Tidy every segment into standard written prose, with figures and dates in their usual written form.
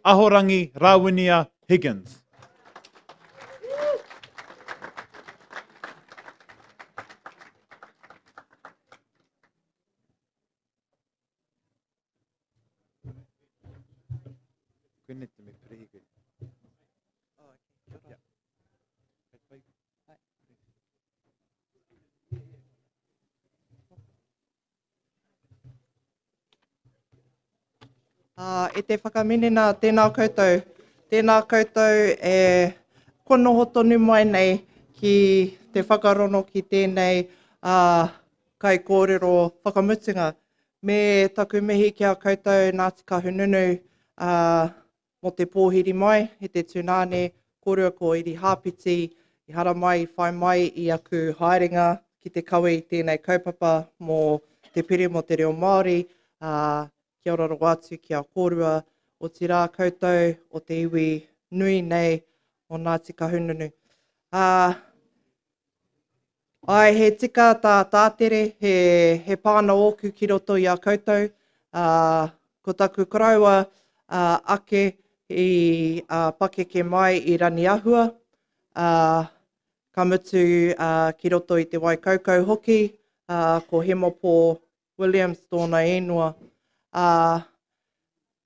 Ahorangi Rawenia Higgins. E te whakaminina tēnā koutou. Tēnā koutou e konoho tonu mai nei ki te whakarono ki tēnei kai kōrero whakamutunga. Me taku mihi ki a koutou Ngāti Kahungunu mo te pōhiri mai, he te tūnane, kōrua ko Iri Hāpiti, i hara mai, whai mai i aku haerenga ki te kawe i tēnei kaupapa mō te piri mo te reo Māori, kia ora ro atu ki a kōrua o te rā koutou o te iwi nui nei o Ngāti Kahungunu. Ai, he tika tā tātere, he pāna oku ki roto i a koutou. Ko taku koraua ake i pakeke mai i Raniahua. Ka mutu ki roto i te Waikaukau hoki, ko Hemopo Williams tōna ingoa.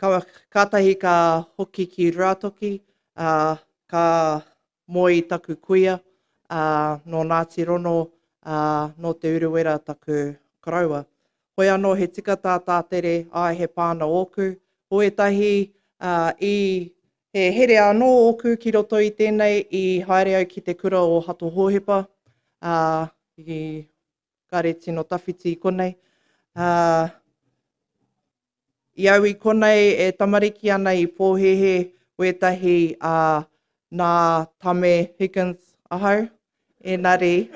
Kātahi ka hoki ki Rātoki, ka moi taku kuia no Ngāti Rono no te uruwera taku koraua. Hoi anō he tika tā tātere, ai he pāna oku. Hoetahi i he here anō oku ki roto i tēnei i haere au ki te kura o Hato Hōhepa, i Kare Tino Tawhiti i konei. I au i konei e tamariki ana i pōhehe wetahi nā Tame Higgins ahau. Engari,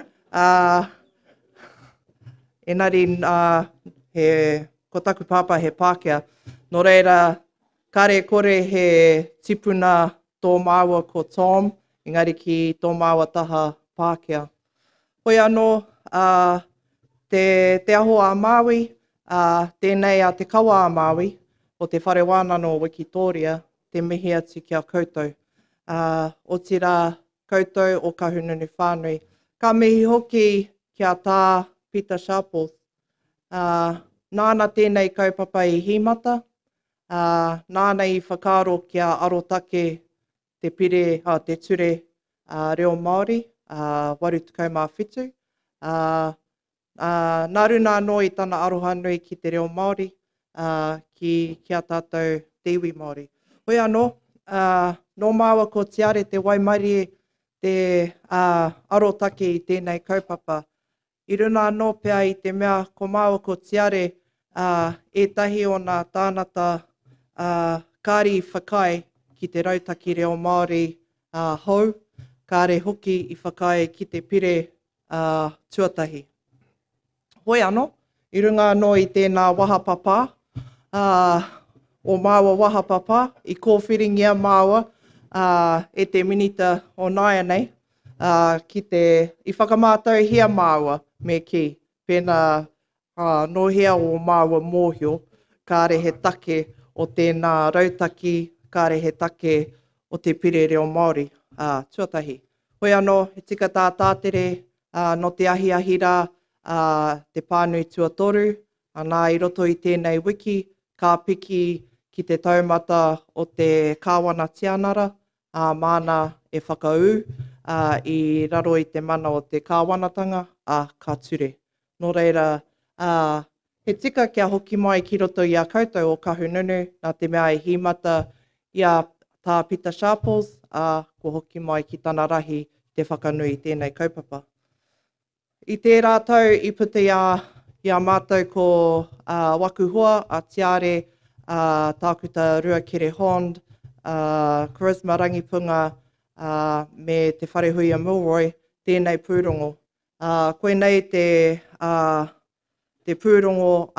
ko taku pāpā he Pākehā. Nō reira, kare kore he tipuna tō māua ko Tom, engari ki tō māua taha Pākehā. Hoi anō, te aho a Māui, tēnei a te kawa a Māui, o te whare wānano o Wikitoria, te mihi atu ki a koutou. O te rā koutou o Kahungunu whānui. Ka mihi hoki ki a tā Peter Sharples. Nāna tēnei kaupapa i Himata, nāna i whakaaro ki a Arotake te pire, te ture reo Māori, 87. Nā runa anō i tana aroha nui ki te reo Māori, ki a tātou te iwi Māori. Hoi anō, nō māua ko te are te Waimarie te Arotake i tēnei kaupapa. I runa anō pia i te mea ko māua ko te are etahi o nā tānata kāri whakai ki te rautaki reo Māori hou, kāre hoki i whakai ki te pire tuatahi. Hoi anō, i runga anō i tēnā wahapapa, o māua wahapapa, i kōwhiringia māua e te minita o Naia nei, i whakamātau hia māua me ki, pēnā nohea o māua mōhio, kāre he take o tēnā rautaki, kāre he take o te pire reo Māori tuatahi. Hoi anō, he tika tā tātere no te ahiahira te pānui tuatoru, nā i roto i tēnei wiki, ka piki ki te taumata o te kāwana tianara, mana e whakau i raro i te mana o te kāwanatanga ka ture. Nō reira, he tika kia hoki mai ki roto i a koutou o Kahungunu, nā te mea i himata i a tā Peter Sharples, ko hoki mai ki tana rahi te whakanui i tēnei kaupapa. I tērā rātou i puta i a mātou ko Wakuhua, a Tiare, tākuta Ruakere Hond, Charisma Rangipunga, me te Wharehuia Milroy, tēnei pūrongo. Koe nei te pūrongo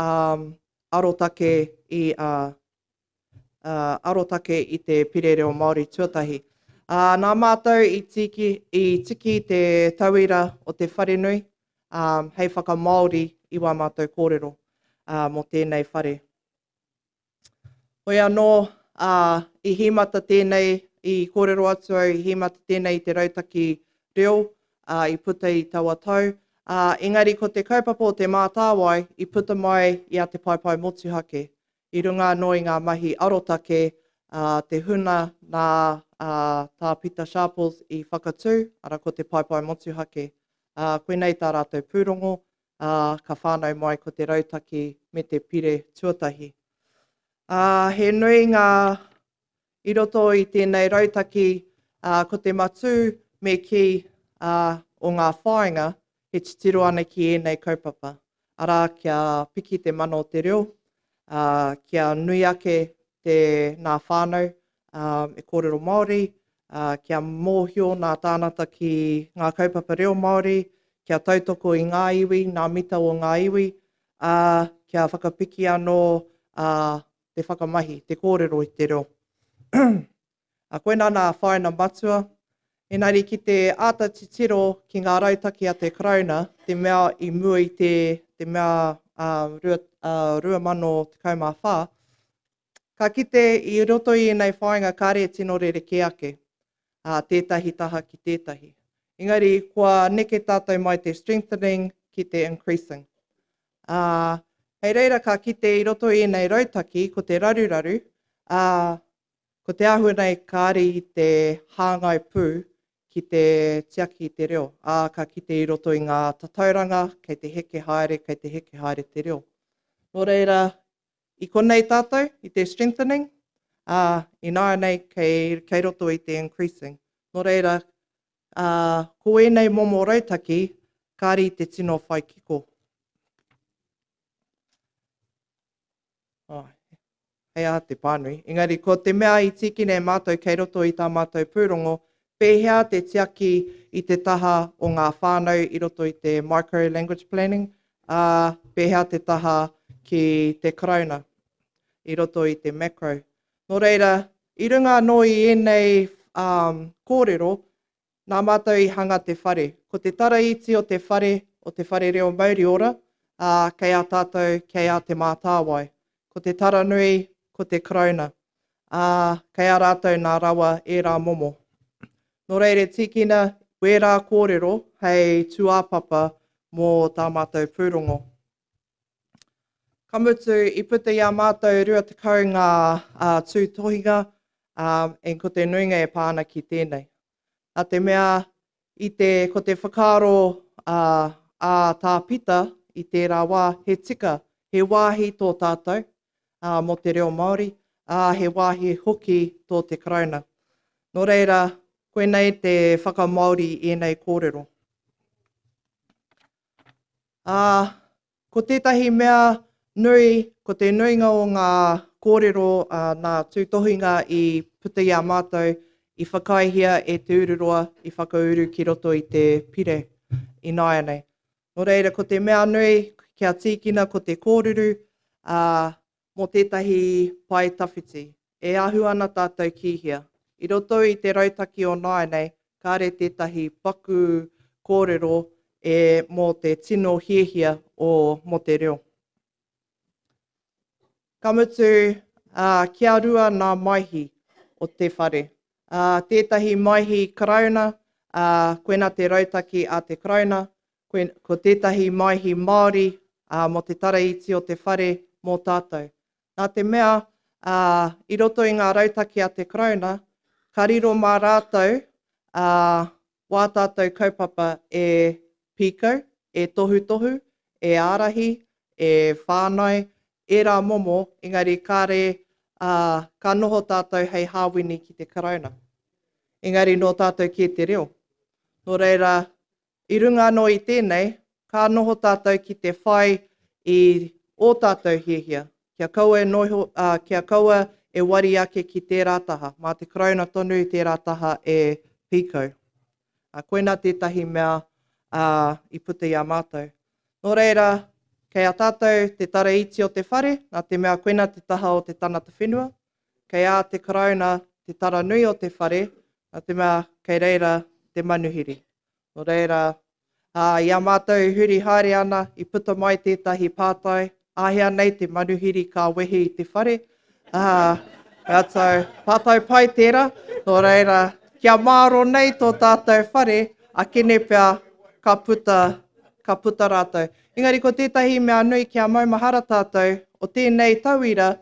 arotake i te pire reo Māori tuatahi. Nā mātou i tiki te tauira o te wharenui, hei whakamāori i wā mātou kōrero mō tēnei whare. Hoi anō, I himata tēnei, i kōrero atu au, i himata tēnei i te rautaki reo, i puta i taua tau. Engari, ko te kaupapa o te mātāwai, i puta mai i a te paipai motuhake. I runga anō i ngā mahi arotake, te huna nā tā Peter Sharples i whakatū, ara ko te paipai motuhake. Koe nei tā rātou pūrongo, ka whānau mai ko te rautaki me te pire tuatahi. He nui ngā i roto i tēnei rautaki, ko te matū me ki o ngā whāinga, he titiro ana ki ēnei kaupapa. Ara kia piki te mana o te reo, kia nui ake nā whānau e kōrero Māori, kia mōhio nā tānata ki ngā kaupapa reo Māori, kia tautoko i ngā iwi, nā mita o ngā iwi, kia whakapiki anō te whakamahi, te kōrero i te reo. Koe nā whaina matua, engari ki te āta titiro ki ngā rautaki a te Corona, te mea i mua i te mea 2014, ka kite i roto i nei whainga kāre tino rereke ake, tētahi taha ki tētahi. Engari, kua neke tātou mai te strengthening ki te increasing. Hei reira ka kite i roto i nei rautaki, ko te raruraru, ko te ahua nei kāre i te hāngai pū ki te tiaki i te reo. Ka kite i roto i ngā tatauranga, kei te heke haere te reo. Nō reira, i konei tātou, i te strengthening, i nāia nei kei roto i te increasing. Nō reira, ko enei momo rautaki, kāre i te tino whai kiko. Hei te pānui. Engari, ko te mea i tikine mātou kei roto i tā mātou pūrongo, pēhea te tiaki i te taha o ngā whānau i roto i te micro language planning, pēhea te taha ki te Corona, i roto i te macro. Nō reira, i runga anō i enei kōrero, nā mātou i hanga te whare. Ko te taraiti o te whare reo Māori-ora, kei a tātou, kei a te mātāwai. Ko te taranui, ko te Corona, kei a rātou nā rawa e rā momo. Nō reire tikina, wē rā kōrero, hei tuāpapa mō tā mātou pūrongo. Ka mutu i puta i a mātou 20 ngā tūtohinga, ko te nuinga e pāna ki tēnei. A te mea, ko te whakaaro tā pita i tērā wā, he tika, he wāhi tō tātou mō te reo Māori, he wāhi hoki tō te Corona. Nō reira, koe nei te whakamauri i enei kōrero. Ko tētahi mea nui, ko te nuinga o ngā kōrero, nā tūtohinga i puta i a mātou, i whakaihia e te ururoa, i whakauru ki roto i te pire i nāia nei. Nō reira, ko te mea nui, kia tīkina ko te kōruru, mō tētahi pai tawhiti. E ahu ana tātou kihia. I roto i te rautaki o nāia nei, kāre tētahi paku kōrero mō te tino hiehia mō te reo. Ka mutu, kia rua nā maihi o te whare. Tētahi maihi Corona, koena te rautaki a te Corona, ko tētahi maihi Māori, mo te taraiti o te whare mō tātou. Nā te mea, i roto i ngā rautaki a te Corona, ka riro mā rātou, wā tātou kaupapa e piko, e tohu, e ārahi, e whānau, e rā momo, engari kāre ka noho tātou hei hāwini ki te Corona. Engari no tātou ki te reo. Nō reira, i runga anō i tēnei, ka noho tātou ki te whai i o tātou hiehia. Kia kaua e wari ake ki tērā taha. Mā te Corona tonu tērā taha e piko. Koena tētahi mea i puta i a mātou. Nō reira, kei a tātou te taraiti o te whare, nā te mea koena te taha o te tanata whenua. Kei a te Corona te taranui o te whare, nā te mea kei reira te manuhiri. Nō reira, i a mātou huri haere ana i puta mai tētahi pātai, ahea nei te manuhiri ka wehi i te whare. Pea tau, pātau pai tērā, nō reira, kia māro nei tō tātou whare, a kene pia ka puta rātou. Engari, ko tētahi mea nui kia maumahara tātou, o tēnei tauira,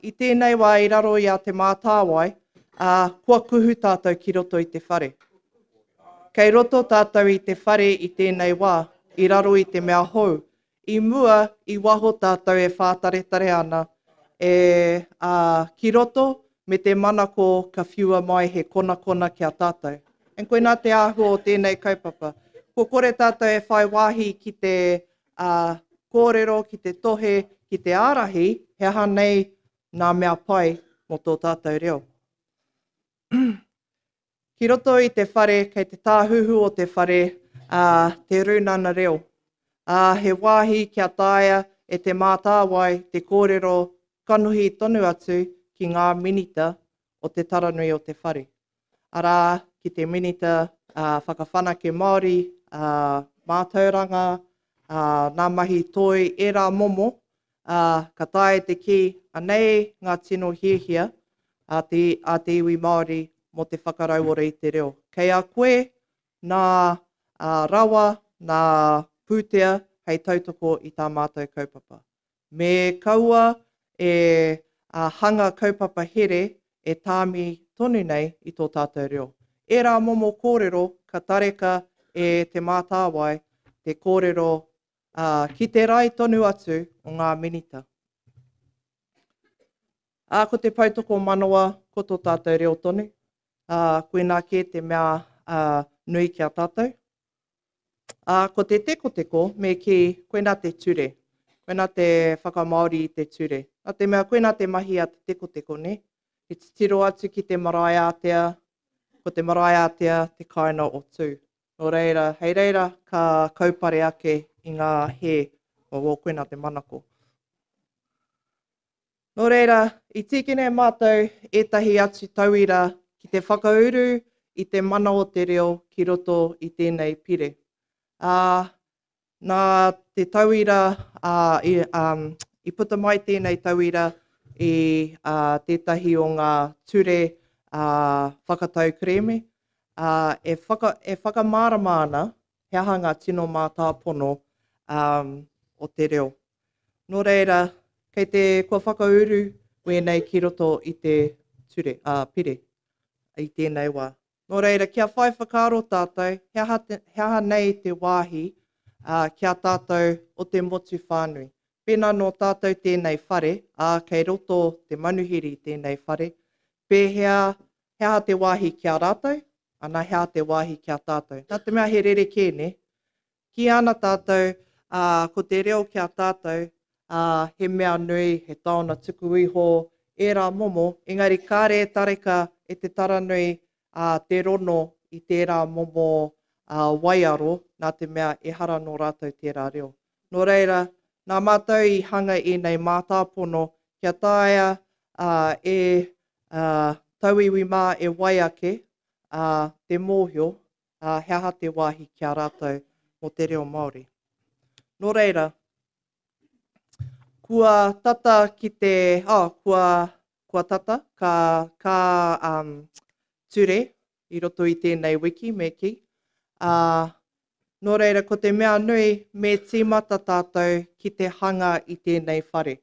i tēnei wā i raro i a te mātāwai, kua kuhu tātou ki roto i te whare. Kei roto tātou i te whare i tēnei wā, i raro i te mea hou. I mua, i waho tātou e whātaretare ana, ki roto me te mana ko ka whiua mai he kona kia tātou. En koe nā te āhua o tēnei kaupapa. Ko kore tātou e whai wāhi ki te kōrero, ki te tohe, ki te ārahi, he aha nei nā mea pai mo tō tātou reo. Ki roto i te whare, kei te tāhuhu o te whare, te rūnana reo. He wāhi kia tāia e te mātāwai, te kōrero kanuhi tonu atu ki ngā minita o te taranui o te whare. Arā, ki te minita whakawhanake Māori, mātauranga, ngā mahi toi, e rā momo, ka tae te ki anei ngā tino hiehia a te iwi Māori mo te whakarauora i te reo. Kei a koe, nā rawa, nā pūtea, hei tautoko i tā mātou kaupapa. Me kaua e hanga kaupapa here e tāmi tonu nei i tō tātou reo. E rā momo kōrero ka tareka e te mātāwai, te kōrero ki te rai tonu atu o ngā minita. Ko te pautoko manawa ko tō tātou reo tonu. Koe nā ke te mea nui kia tātou. Ko te teko, me ki koe nā te ture. Koe nā te whakamaori i te ture. Nā te mea koe nā te mahi a te teko, ne? I te tiro atu ki te marae atea, ko te marae atea te kaina o tū. Nō reira, hei reira ka kaupare ake i ngā he o koe nā te manako. Nō reira, i tīkene mātou etahi atu tauira ki te whakauru i te mana o te reo ki roto i tēnei pire. Nā te tauira, i puta mai tēnei tauira i tētahi o ngā ture whakatau kreme, e whakamārama ana he aha ngā tino mātāpono o te reo. Nō reira, kei te kua whakauru wēnei ki roto i te ture, pire i tēnei wā. Nō reira, kia whai whakaaro tātou, he aha nei te wāhi kia tātou o te motu whānui. Pēnā no tātou tēnei whare, kei roto te manuhiri tēnei whare, pēhea he aha te wāhi kia rātou, ana he aha te wāhi kia tātou. Nā te mea he rereke, ne? Ki ana tātou, ko te reo kia tātou, he mea nui, he taona tuku iho, e rā momo, engari kāre tareka e te taranui te rono i tērā momo waiaro, nā te mea e hara no rātou tērā reo. Nō reira, nā mātou i hanga i nei mātāpono, kia tāia tauiwi mā e wai ake, te mōhio, he aha te wāhi kia rātou mo te reo Māori. Nō reira, kua tata ki te, kua tata ka ture i roto i tēnei wiki me ki. Nō reira, ko te mea nui me tīmata tātou ki te hanga i tēnei whare.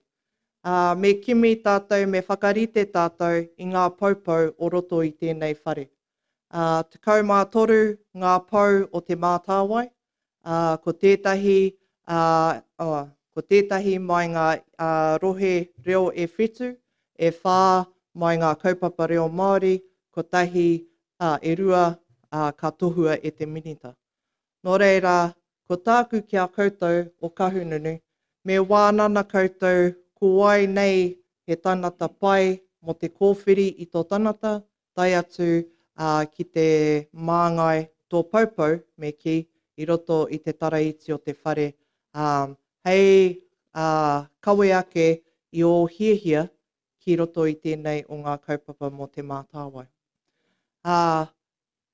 Me kimi tātou, me whakarite tātou i ngā paupau o roto i tēnei whare. Tekau mā toru ngā pau o te mātāwai, ko tētahi mai ngā rohe reo e whetu, e whā mai ngā kaupapa reo Māori, ko tahi e rua ka tohua e te minita. Nō reira, ko tāku kia koutou o kahununu, me wānana koutou ko ai nei he tanata pai mo te kōwhiri i tō tanata, tai atu ki te māngai tō paupau me ki i roto i te taraiti o te whare. Hei kawe ake i o hiehia ki roto i tēnei o ngā kaupapa mo te mātāwai.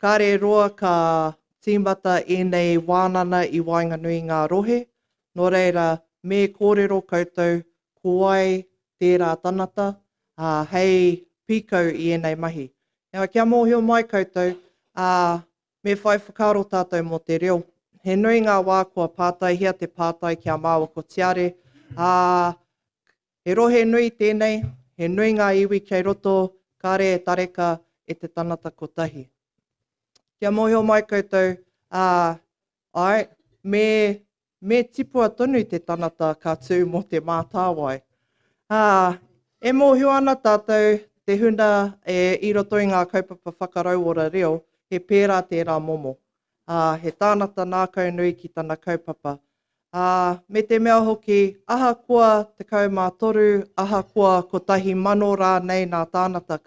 Kāre roa ka tīmata e nei wānana i Wainganui ngā rohe, nō reira me kōrero koutou ko ai tērā tanata, hei pīkau i enei mahi. Kia mōhio mai koutou, me whai whakaro tātou mō te reo. He nui ngā wā kua pātai, hia te pātai kia māua ko tiare. He rohe nui tēnei, he nui ngā iwi kei roto, kāre e tareka e te tanata kotahi. Kia mōhio mai koutou, me tipua tonu te tanata ka tū mō te mātāwai. E mōhio ana tātou te huna i roto i ngā kaupapa whakarauora reo, he pērā tērā momo. He tānata nākau nui ki tana kaupapa. Me te mea hoki, ahakoa te kaumātoru, ahakoa kotahi mano rā nei nā tānata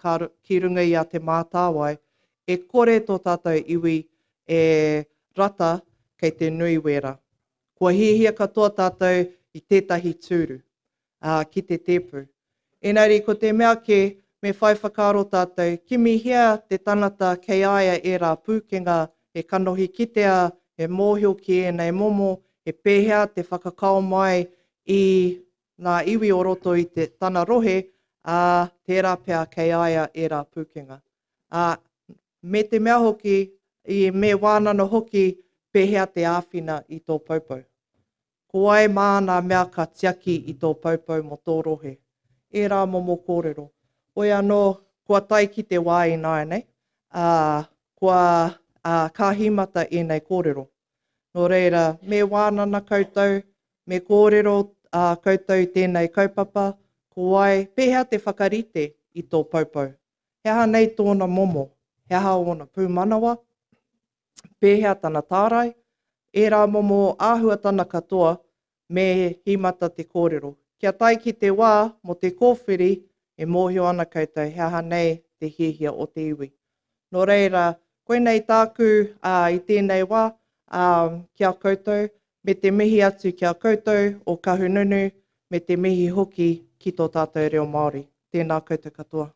ki runga i a te mātāwai, e kore tō tātou iwi e rata kei te nui wera. Kua hihia katoa tātou i tētahi tūru, ki te tēpu. Engari, ko te mea ke me whai whakaro tātou, kimi hia te tanata kei aia e rā pūkenga, e kanohi kitea, e mōhio ki enei momo, e pēhea te whakakao mai i ngā iwi o roto i te tana rohe, tērā pēr kei aia e rā pūkenga. Me te mea hoki, i me wānana hoki, pēhea te āwhina i tō paupau. Ko ai māna mea ka tiaki i tō paupau mo tō rohe. E rā momo kōrero. Oi anō, kua tai ki te wā i nāi nei, kua kāhimata e nei kōrero. Nō reira, me wānana koutou, me kōrero koutou tēnei kaupapa, ko ai pēhea te whakarite i tō paupau. Heha nei tōna momo, heha ona pūmanawa, pēhea tana tārai, e rā momo āhua tana katoa me himata te kōrero. Kia tai ki te wā mo te kōwhiri, e mōhio ana koutou, heha nei te hihia o te iwi. Nō reira, koenei tāku i tēnei wā, kia koutou, me te mihi atu kia koutou o kahununu, me te mihi hoki ki tō tātou reo Māori. Tēnā koutou katoa.